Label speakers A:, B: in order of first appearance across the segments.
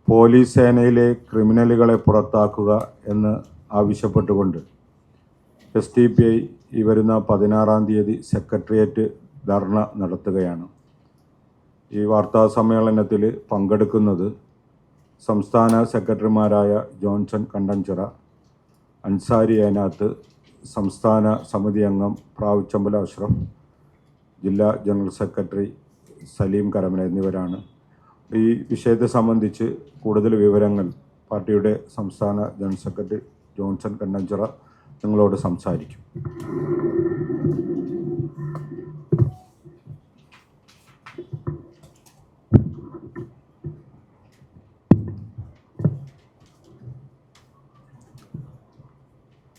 A: Police സേനയിലെ ക്രിമിനലുകളെ പുറത്താക്കുക എന്ന് ആവശ്യപ്പെട്ടുകൊണ്ട് SDPI ഈ വരുന്ന 16-ാം തീയതി സെക്രട്ടേറിയറ്റ് ധർണ നടത്തുകയാണ്. ഈ വാർത്താ സമ്മേളനത്തിൽ പങ്കെടുക്കുന്നത് സംസ്ഥാന സെക്രട്ടറിമാരായ ജോൺസൺ കണ്ടഞ്ചിറ, അൻസാരി ഏനാത്ത്, സംസ്ഥാന സമിതി അംഗം പ്രാവുച്ചമ്പല അഷ്റഫ്, ജില്ലാ ജനറൽ സെക്രട്ടറി സലീം കരമന എന്നിവരാണ്. ഈ വിഷയത്തെ സംബന്ധിച്ച് കൂടുതൽ വിവരങ്ങൾ പാർട്ടിയുടെ സംസ്ഥാന ജനറൽ സെക്രട്ടറി ജോൺസൺ കണ്ടഞ്ചിറ നിങ്ങളോട് സംസാരിക്കും.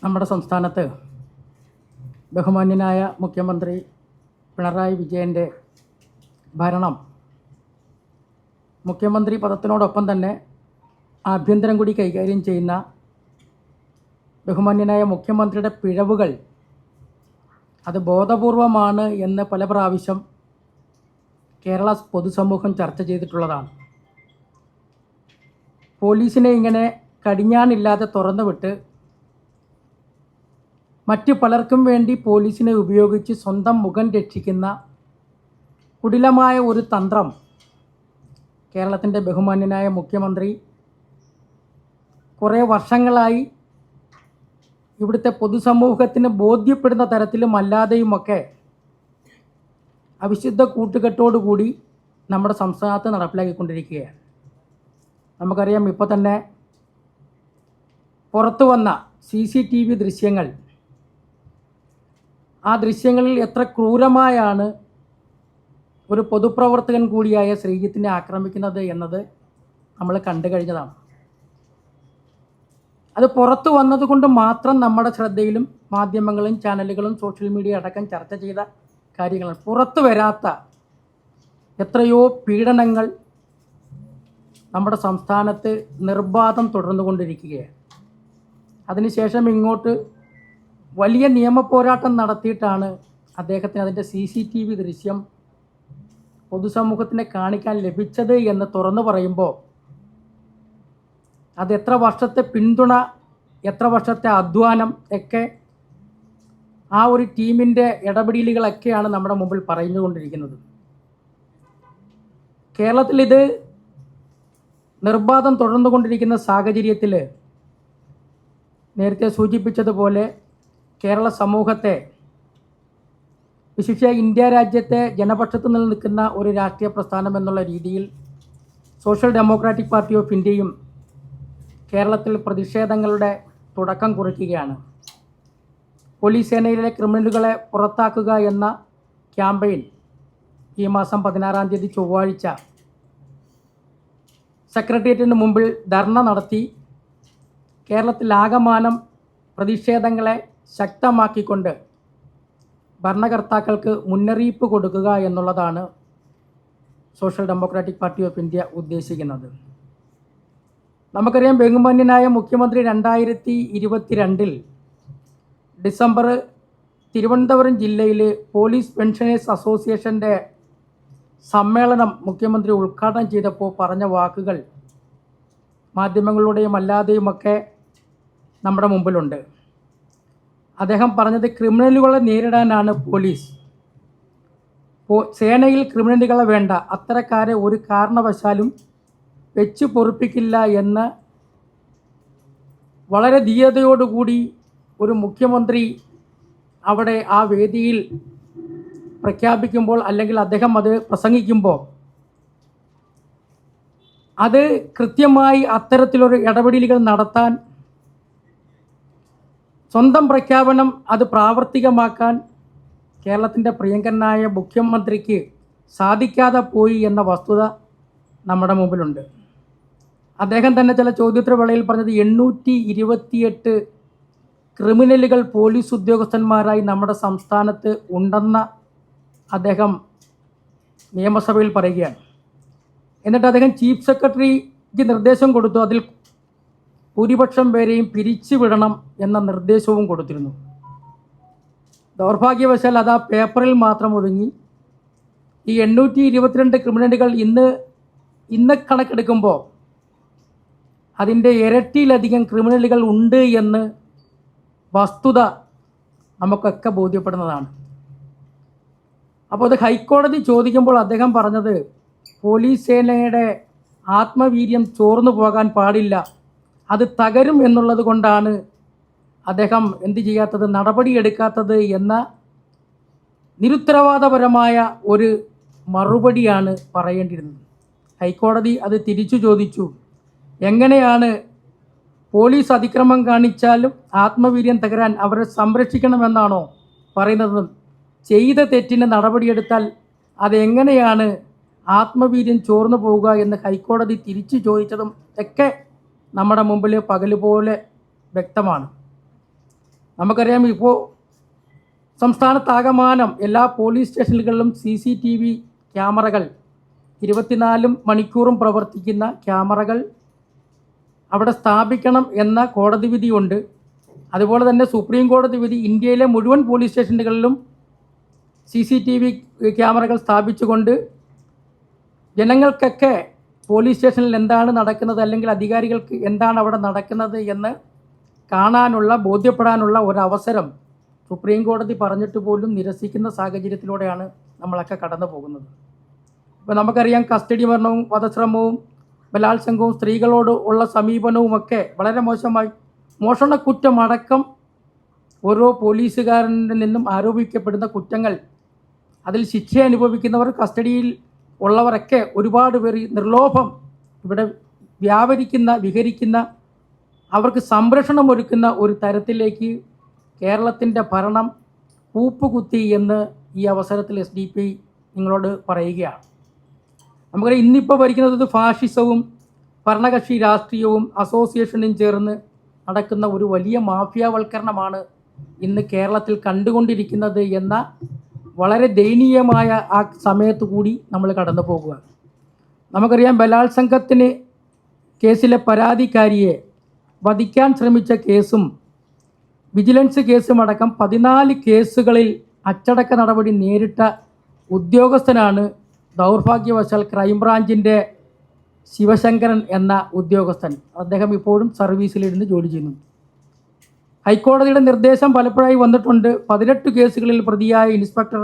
B: നമ്മുടെ സംസ്ഥാനത്ത് ബഹുമാന്യനായ മുഖ്യമന്ത്രി പിണറായി വിജയൻ്റെ ഭരണം മുഖ്യമന്ത്രി പദത്തിനോടൊപ്പം തന്നെ ആഭ്യന്തരം കൂടി കൈകാര്യം ചെയ്യുന്ന ബഹുമാന്യനായ മുഖ്യമന്ത്രിയുടെ പിഴവുകൾ അത് ബോധപൂർവമാണ് എന്ന് പല പ്രാവശ്യം കേരള പൊതുസമൂഹം ചർച്ച ചെയ്തിട്ടുള്ളതാണ്. പോലീസിനെ ഇങ്ങനെ കടിഞ്ഞാണില്ലാതെ തുറന്നുവിട്ട് മറ്റു പലർക്കും വേണ്ടി പോലീസിനെ ഉപയോഗിച്ച് സ്വന്തം മുഖം രക്ഷിക്കുന്ന കുടിലമായ ഒരു തന്ത്രം കേരളത്തിൻ്റെ ബഹുമാന്യനായ മുഖ്യമന്ത്രി കുറേ വർഷങ്ങളായി ഇവിടുത്തെ പൊതുസമൂഹത്തിന് ബോധ്യപ്പെടുന്ന തരത്തിലും അല്ലാതെയുമൊക്കെ അവിശുദ്ധ കൂട്ടുകെട്ടോടുകൂടി നമ്മുടെ സംസ്ഥാനത്ത് നടപ്പിലാക്കിക്കൊണ്ടിരിക്കുകയാണ്. നമുക്കറിയാം, ഇപ്പോൾ തന്നെ പുറത്തു വന്ന CCTV ദൃശ്യങ്ങൾ, ആ ദൃശ്യങ്ങളിൽ എത്ര ക്രൂരമായാണ് ഒരു പൊതുപ്രവർത്തകൻ കൂടിയായ ശ്രീജിത്തിനെ ആക്രമിക്കുന്നത് എന്നത് നമ്മൾ കണ്ടു കഴിഞ്ഞതാണ്. അത് പുറത്തു വന്നതുകൊണ്ട് മാത്രം നമ്മുടെ ശ്രദ്ധയിലും മാധ്യമങ്ങളും ചാനലുകളും സോഷ്യൽ മീഡിയ അടക്കം ചർച്ച ചെയ്ത കാര്യങ്ങളാണ്. പുറത്തു വരാത്ത എത്രയോ പീഡനങ്ങൾ നമ്മുടെ സംസ്ഥാനത്ത് നിർബാധം തുടർന്നുകൊണ്ടിരിക്കുകയാണ്. അതിനുശേഷം ഇങ്ങോട്ട് വലിയ നിയമപോരാട്ടം നടത്തിയിട്ടാണ് അദ്ദേഹത്തിന് അതിൻ്റെ CCTV ദൃശ്യം പൊതുസമൂഹത്തിനെ കാണിക്കാൻ ലഭിച്ചത് എന്ന് തുറന്നു പറയുമ്പോൾ അത് എത്ര വർഷത്തെ പിന്തുണ, എത്ര വർഷത്തെ അധ്വാനം ഒക്കെ ആ ഒരു ടീമിൻ്റെ ഇടപെടലുകളൊക്കെയാണ് നമ്മുടെ മുമ്പിൽ പറഞ്ഞുകൊണ്ടിരിക്കുന്നത്. കേരളത്തിൽ ഇത് നിർബാധം തുടർന്നുകൊണ്ടിരിക്കുന്ന സാഹചര്യത്തിൽ നേരത്തെ സൂചിപ്പിച്ചതുപോലെ കേരള സമൂഹത്തെ, വിശിഷ്യ ഇന്ത്യ രാജ്യത്തെ ജനപക്ഷത്ത് നിൽക്കുന്ന ഒരു രാഷ്ട്രീയ പ്രസ്ഥാനം എന്നുള്ള രീതിയിൽ സോഷ്യൽ ഡെമോക്രാറ്റിക് പാർട്ടി ഓഫ് ഇന്ത്യയും കേരളത്തിൽ പ്രതിഷേധങ്ങളുടെ തുടക്കം കുറിക്കുകയാണ്. പോലീസ് സേനയിലെ ക്രിമിനലുകളെ പുറത്താക്കുക എന്ന ക്യാമ്പയിൻ ഈ മാസം 16-ാം തീയതി ചൊവ്വാഴ്ച സെക്രട്ടേറിയറ്റിന് മുമ്പിൽ ധർണ നടത്തി കേരളത്തിലാകമാനം പ്രതിഷേധങ്ങളെ ശക്തമാക്കിക്കൊണ്ട് ഭരണകർത്താക്കൾക്ക് മുന്നറിയിപ്പ് കൊടുക്കുക എന്നുള്ളതാണ് social democratic party of India ഉദ്ദേശിക്കുന്നത്. നമുക്കറിയാം, ബഹുമാന്യനായ മുഖ്യമന്ത്രി 2022 ഡിസംബർ തിരുവനന്തപുരം ജില്ലയിൽ പോലീസ് പെൻഷനേഴ്സ് അസോസിയേഷൻ്റെ സമ്മേളനം മുഖ്യമന്ത്രി ഉദ്ഘാടനം ചെയ്തപ്പോൾ പറഞ്ഞ വാക്കുകൾ മാധ്യമങ്ങളിലൂടെയും അല്ലാതെയുമൊക്കെ നമ്മുടെ മുമ്പിലുണ്ട്. അദ്ദേഹം പറഞ്ഞത് ക്രിമിനലുകളെ നേരിടാനാണ് പോലീസ്, സേനയിൽ ക്രിമിനലുകളെ വേണ്ട, അത്തരക്കാരെ ഒരു കാരണവശാലും വെച്ച് പൊറുപ്പിക്കില്ല എന്ന് വളരെ ധീരതയോടുകൂടി ഒരു മുഖ്യമന്ത്രി അവിടെ ആ വേദിയിൽ പ്രഖ്യാപിക്കുമ്പോൾ, അല്ലെങ്കിൽ അദ്ദേഹം അത് പ്രസംഗിക്കുമ്പോൾ, അത് കൃത്യമായി അത്തരത്തിലൊരു ഇടപെടലുകൾ നടത്താൻ, സ്വന്തം പ്രഖ്യാപനം അത് പ്രാവർത്തികമാക്കാൻ കേരളത്തിൻ്റെ പ്രിയങ്കരനായ മുഖ്യമന്ത്രിക്ക് സാധിക്കാതെ പോയി എന്ന വസ്തുത നമ്മുടെ മുമ്പിലുണ്ട്. അദ്ദേഹം തന്നെ ചില ചോദ്യോത്തരവേളയിൽ പറഞ്ഞത് 828 ക്രിമിനലുകൾ പോലീസ് ഉദ്യോഗസ്ഥന്മാരായി നമ്മുടെ സംസ്ഥാനത്ത് ഉണ്ടെന്ന അദ്ദേഹം നിയമസഭയിൽ പറയുകയാണ്. എന്നിട്ട് അദ്ദേഹം ചീഫ് സെക്രട്ടറിക്ക് നിർദ്ദേശം കൊടുത്തു, അതിൽ ഭൂരിപക്ഷം പേരെയും പിരിച്ചുവിടണം എന്ന നിർദ്ദേശവും കൊടുത്തിരുന്നു. ദൗർഭാഗ്യവശാൽ അത് ആ പേപ്പറിൽ മാത്രം ഒതുങ്ങി. ഈ 822 ക്രിമിനലുകൾ ഇന്ന് കണക്കെടുക്കുമ്പോൾ അതിൻ്റെ ഇരട്ടിയിലധികം ക്രിമിനലുകൾ ഉണ്ട് എന്ന് വസ്തുത നമുക്കൊക്കെ ബോധ്യപ്പെടുന്നതാണ്. അപ്പോൾ അത് ഹൈക്കോടതി ചോദിക്കുമ്പോൾ അദ്ദേഹം പറഞ്ഞത് പോലീസ് സേനയുടെ ആത്മവീര്യം ചോർന്നു പോകാൻ പാടില്ല, അത് തകരും എന്നുള്ളത് കൊണ്ടാണ് അദ്ദേഹം എന്ത് ചെയ്യാത്തത്, നടപടിയെടുക്കാത്തത് എന്ന നിരുത്തരവാദപരമായ ഒരു മറുപടിയാണ് പറയേണ്ടിയിരുന്നത്. ഹൈക്കോടതി അത് തിരിച്ചു ചോദിച്ചു. എങ്ങനെയാണ് പോലീസ് അതിക്രമം കാണിച്ചാലും ആത്മവീര്യം തകരാൻ അവരെ സംരക്ഷിക്കണമെന്നാണോ പറയുന്നത്? ചെയ്ത തെറ്റിന് നടപടിയെടുത്താൽ അതെങ്ങനെയാണ് ആത്മവീര്യം ചോർന്നു പോവുക എന്ന് ഹൈക്കോടതി തിരിച്ചു ചോദിച്ചതും ഒക്കെ നമ്മുടെ മുമ്പിൽ പകൽ പോലെ വ്യക്തമാണ്. നമുക്കറിയാം, ഇപ്പോൾ സംസ്ഥാനത്താകമാനം എല്ലാ പോലീസ് സ്റ്റേഷനുകളിലും CCTV ക്യാമറകൾ 24 മണിക്കൂറും പ്രവർത്തിക്കുന്ന ക്യാമറകൾ അവിടെ സ്ഥാപിക്കണം എന്ന കോടതി വിധിയുണ്ട്. അതുപോലെ തന്നെ സുപ്രീം കോടതി വിധി ഇന്ത്യയിലെ മുഴുവൻ പോലീസ് സ്റ്റേഷനുകളിലും CCTV ക്യാമറകൾ സ്ഥാപിച്ചുകൊണ്ട് ജനങ്ങൾക്കൊക്കെ പോലീസ് സ്റ്റേഷനിൽ എന്താണ് നടക്കുന്നത്, അല്ലെങ്കിൽ അധികാരികൾക്ക് എന്താണ് അവിടെ നടക്കുന്നത് എന്ന് കാണാനുള്ള, ബോധ്യപ്പെടാനുള്ള ഒരവസരം സുപ്രീം കോടതി പറഞ്ഞിട്ട് പോലും നിരസിക്കുന്ന സാഹചര്യത്തിലൂടെയാണ് നമ്മളൊക്കെ കടന്നു പോകുന്നത്. ഇപ്പോൾ നമുക്കറിയാം, കസ്റ്റഡി മരണവും വധശ്രമവും ബലാത്സംഗവും സ്ത്രീകളോട് ഉള്ള സമീപനവുമൊക്കെ വളരെ മോശമായി. മോഷണക്കുറ്റമടക്കം ഓരോ പോലീസുകാരനിൽ നിന്നും ആരോപിക്കപ്പെടുന്ന കുറ്റങ്ങൾ, അതിൽ ശിക്ഷ അനുഭവിക്കുന്നവർ, കസ്റ്റഡിയിൽ ഉള്ളവരൊക്കെ ഒരുപാട് പേർ നിർലോഭം ഇവിടെ വിഹരിക്കുന്ന, അവർക്ക് സംരക്ഷണം ഒരുക്കുന്ന ഒരു തരത്തിലേക്ക് കേരളത്തിൻ്റെ ഭരണം കൂപ്പുകുത്തി എന്ന് ഈ അവസരത്തിൽ SDP നിങ്ങളോട് പറയുകയാണ്. നമുക്കറിയാം, ഇന്നിപ്പോൾ ഭരിക്കുന്നത് ഫാഷിസവും ഭരണകക്ഷി രാഷ്ട്രീയവും അസോസിയേഷനും ചേർന്ന് നടക്കുന്ന ഒരു വലിയ മാഫിയാവൽക്കരണമാണ് ഇന്ന് കേരളത്തിൽ കണ്ടുകൊണ്ടിരിക്കുന്നത് എന്ന വളരെ ദയനീയമായ ആ സമയത്ത് കൂടി നമ്മൾ കടന്നു പോകുക. നമുക്കറിയാം, ബലാത്സംഗത്തിന് കേസിലെ പരാതിക്കാരിയെ വധിക്കാൻ ശ്രമിച്ച കേസും വിജിലൻസ് കേസും അടക്കം 14 കേസുകളിൽ അച്ചടക്ക നടപടി നേരിട്ട ഉദ്യോഗസ്ഥനാണ് ദൗർഭാഗ്യവശാൽ ക്രൈംബ്രാഞ്ചിൻ്റെ ശിവശങ്കരൻ എന്ന ഉദ്യോഗസ്ഥൻ. അദ്ദേഹം ഇപ്പോഴും സർവീസിലിരുന്ന് ജോലി ചെയ്യുന്നു. ഹൈക്കോടതിയുടെ നിർദ്ദേശം പലപ്പോഴായി വന്നിട്ടുണ്ട്. 18 കേസുകളിൽ പ്രതിയായ ഇൻസ്പെക്ടർ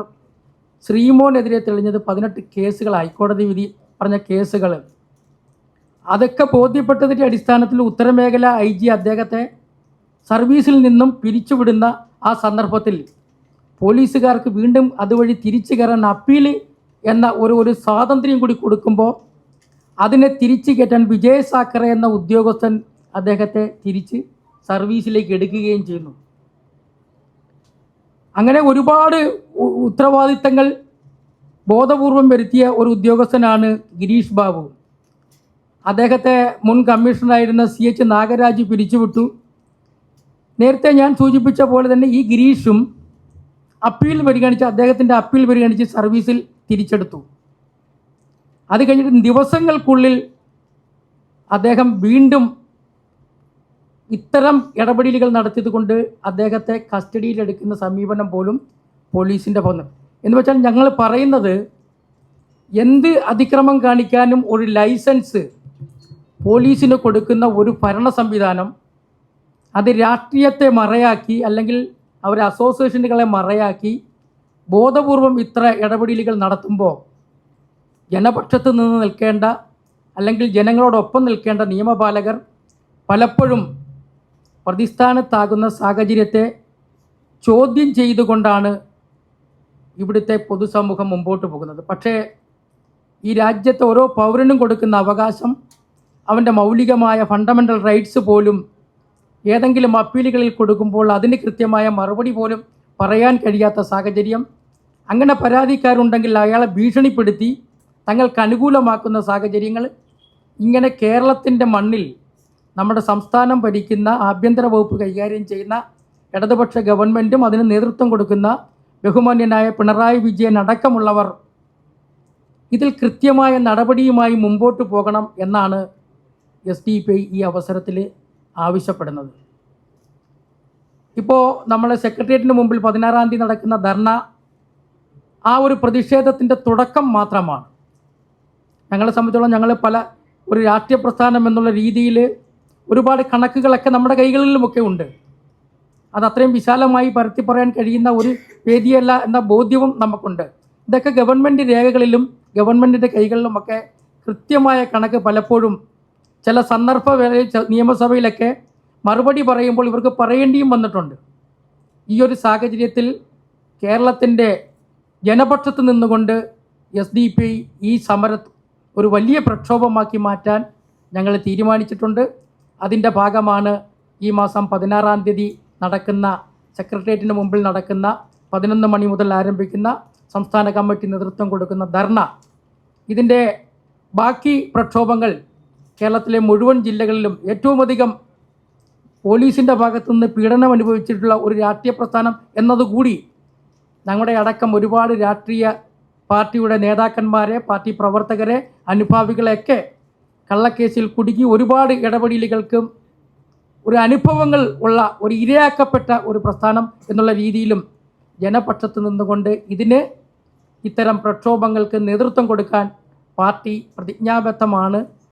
B: ശ്രീമോനെതിരെ തെളിഞ്ഞത് 18 കേസുകൾ, ഹൈക്കോടതി വിധി പറഞ്ഞ കേസുകൾ. അതൊക്കെ ബോധ്യപ്പെട്ടതിൻ്റെ അടിസ്ഥാനത്തിൽ ഉത്തരമേഖല IG അദ്ദേഹത്തെ സർവീസിൽ നിന്നും പിരിച്ചുവിടുന്ന ആ സന്ദർഭത്തിൽ പോലീസുകാർക്ക് വീണ്ടും അതുവഴി തിരിച്ചു കയറാൻ അപ്പീൽ എന്ന ഒരു സ്വാതന്ത്ര്യം കൂടി കൊടുക്കുമ്പോൾ അതിനെ തിരിച്ചു കയറ്റാൻ വിജയ് സാക്കറെ എന്ന ഉദ്യോഗസ്ഥൻ അദ്ദേഹത്തെ തിരിച്ച് സർവീസിലേക്ക് എടുക്കുകയും ചെയ്യുന്നു. അങ്ങനെ ഒരുപാട് ഉത്തരവാദിത്തങ്ങൾ ബോധപൂർവം വരുത്തിയ ഒരു ഉദ്യോഗസ്ഥനാണ് ഗിരീഷ് ബാബു. അദ്ദേഹത്തെ മുൻ കമ്മീഷണറായിരുന്ന CH നാഗരാജ് പിരിച്ചുവിട്ടു. നേരത്തെ ഞാൻ സൂചിപ്പിച്ച പോലെ തന്നെ ഈ ഗിരീഷും അദ്ദേഹത്തിൻ്റെ അപ്പീൽ പരിഗണിച്ച് സർവീസിൽ തിരിച്ചെടുത്തു. അത് കഴിഞ്ഞിട്ട് ദിവസങ്ങൾക്കുള്ളിൽ അദ്ദേഹം വീണ്ടും ഇത്തരം ഇടപെടലുകൾ നടത്തിയതുകൊണ്ട് അദ്ദേഹത്തെ കസ്റ്റഡിയിലെടുക്കുന്ന സമീപനം പോലും പോലീസിൻ്റെ ഭാഗത്ത്. എന്ന് വെച്ചാൽ ഞങ്ങൾ പറയുന്നത്, എന്ത് അതിക്രമം കാണിക്കാനും ഒരു ലൈസൻസ് പോലീസിന് കൊടുക്കുന്ന ഒരു ഭരണ സംവിധാനം, അത് രാഷ്ട്രീയത്തെ മറയാക്കി, അല്ലെങ്കിൽ അവരെ അസോസിയേഷനുകളെ മറയാക്കി ബോധപൂർവം ഇത്ര ഇടപെടലുകൾ നടത്തുമ്പോൾ ജനപക്ഷത്ത് നിന്ന് നിൽക്കേണ്ട, അല്ലെങ്കിൽ ജനങ്ങളോടൊപ്പം നിൽക്കേണ്ട നിയമപാലകർ പലപ്പോഴും പ്രതിസ്ഥാനത്താകുന്ന സാഹചര്യത്തെ ചോദ്യം ചെയ്തുകൊണ്ടാണ് ഇവിടുത്തെ പൊതുസമൂഹം മുമ്പോട്ട് പോകുന്നത്. പക്ഷേ ഈ രാജ്യത്തെ ഓരോ പൗരനും കൊടുക്കുന്ന അവകാശം, അവൻ്റെ മൗലികമായ ഫണ്ടമെൻ്റൽ റൈറ്റ്സ് പോലും ഏതെങ്കിലും അപ്പീലുകളിൽ കൊടുക്കുമ്പോൾ അതിന് കൃത്യമായ മറുപടി പോലും പറയാൻ കഴിയാത്ത സാഹചര്യം, അങ്ങനെ പരാതിക്കാരുണ്ടെങ്കിൽ അയാളെ ഭീഷണിപ്പെടുത്തി തങ്ങൾക്ക് അനുകൂലമാക്കുന്ന സാഹചര്യങ്ങൾ, ഇങ്ങനെ കേരളത്തിൻ്റെ മണ്ണിൽ നമ്മുടെ സംസ്ഥാനം ഭരിക്കുന്ന ആഭ്യന്തര വകുപ്പ് കൈകാര്യം ചെയ്യുന്ന ഇടതുപക്ഷ ഗവൺമെൻറ്റും അതിന് നേതൃത്വം കൊടുക്കുന്ന ബഹുമാന്യനായ പിണറായി വിജയൻ അടക്കമുള്ളവർ ഇതിൽ കൃത്യമായ നടപടിയുമായി മുമ്പോട്ട് പോകണം എന്നാണ് SDP ഈ അവസരത്തിൽ ആവശ്യപ്പെടുന്നത്. ഇപ്പോൾ നമ്മൾ സെക്രട്ടേറിയറ്റിന് മുമ്പിൽ 16-ാം തീയതി നടക്കുന്ന ധർണ ആ ഒരു പ്രതിഷേധത്തിൻ്റെ തുടക്കം മാത്രമാണ്. ഞങ്ങളെ സംബന്ധിച്ചോളം ഞങ്ങൾ ഒരു രാഷ്ട്രീയ പ്രസ്ഥാനം എന്നുള്ള രീതിയിൽ ഒരുപാട് കണക്കുകളൊക്കെ നമ്മുടെ കൈകളിലുമൊക്കെ ഉണ്ട്. അത് അത്രയും വിശാലമായി പരത്തി പറയാൻ കഴിയുന്ന ഒരു വേദിയല്ല എന്ന ബോധ്യവും നമുക്കുണ്ട്. ഇതൊക്കെ ഗവൺമെൻറ് രേഖകളിലും ഗവൺമെൻറ്റിൻ്റെ കൈകളിലുമൊക്കെ കൃത്യമായ കണക്ക് പലപ്പോഴും ചില സന്ദർഭ വേളയിൽ നിയമസഭയിലൊക്കെ മറുപടി പറയുമ്പോൾ ഇവർക്ക് പറയേണ്ടിയും വന്നിട്ടുണ്ട്. ഈ ഒരു സാഹചര്യത്തിൽ കേരളത്തിൻ്റെ ജനപക്ഷത്ത് നിന്നുകൊണ്ട് SDP ഈ സമരം ഒരു വലിയ പ്രക്ഷോഭമാക്കി മാറ്റാൻ ഞങ്ങൾ തീരുമാനിച്ചിട്ടുണ്ട്. അതിൻ്റെ ഭാഗമാണ് ഈ മാസം 16-ാം തീയതി നടക്കുന്ന സെക്രട്ടേറിയറ്റിന് മുമ്പിൽ നടക്കുന്ന 11 മണി മുതൽ ആരംഭിക്കുന്ന സംസ്ഥാന കമ്മിറ്റി നേതൃത്വം കൊടുക്കുന്ന ധർണ. ഇതിൻ്റെ ബാക്കി പ്രക്ഷോഭങ്ങൾ കേരളത്തിലെ മുഴുവൻ ജില്ലകളിലും ഏറ്റവും അധികം പോലീസിൻ്റെ ഭാഗത്തുനിന്ന് പീഡനം അനുഭവിച്ചിട്ടുള്ള ഒരു രാഷ്ട്രീയ പ്രസ്ഥാനം എന്നതുകൂടി ഞങ്ങളുടെ അടക്കം ഒരുപാട് രാഷ്ട്രീയ പാർട്ടിയുടെ നേതാക്കന്മാരെ, പാർട്ടി പ്രവർത്തകരെ, അനുഭാവികളെയൊക്കെ കള്ളക്കേസിൽ കുടുക്കി ഒരുപാട് ഇടപെടലുകൾക്കും ഒരു അനുഭവങ്ങൾ ഉള്ള ഒരു ഇരയാക്കപ്പെട്ട ഒരു പ്രസ്ഥാനം എന്നുള്ള രീതിയിലും ജനപക്ഷത്ത് നിന്നുകൊണ്ട് ഇത്തരം പ്രക്ഷോഭങ്ങൾക്ക് നേതൃത്വം കൊടുക്കാൻ പാർട്ടി പ്രതിജ്ഞാബദ്ധമാണ്.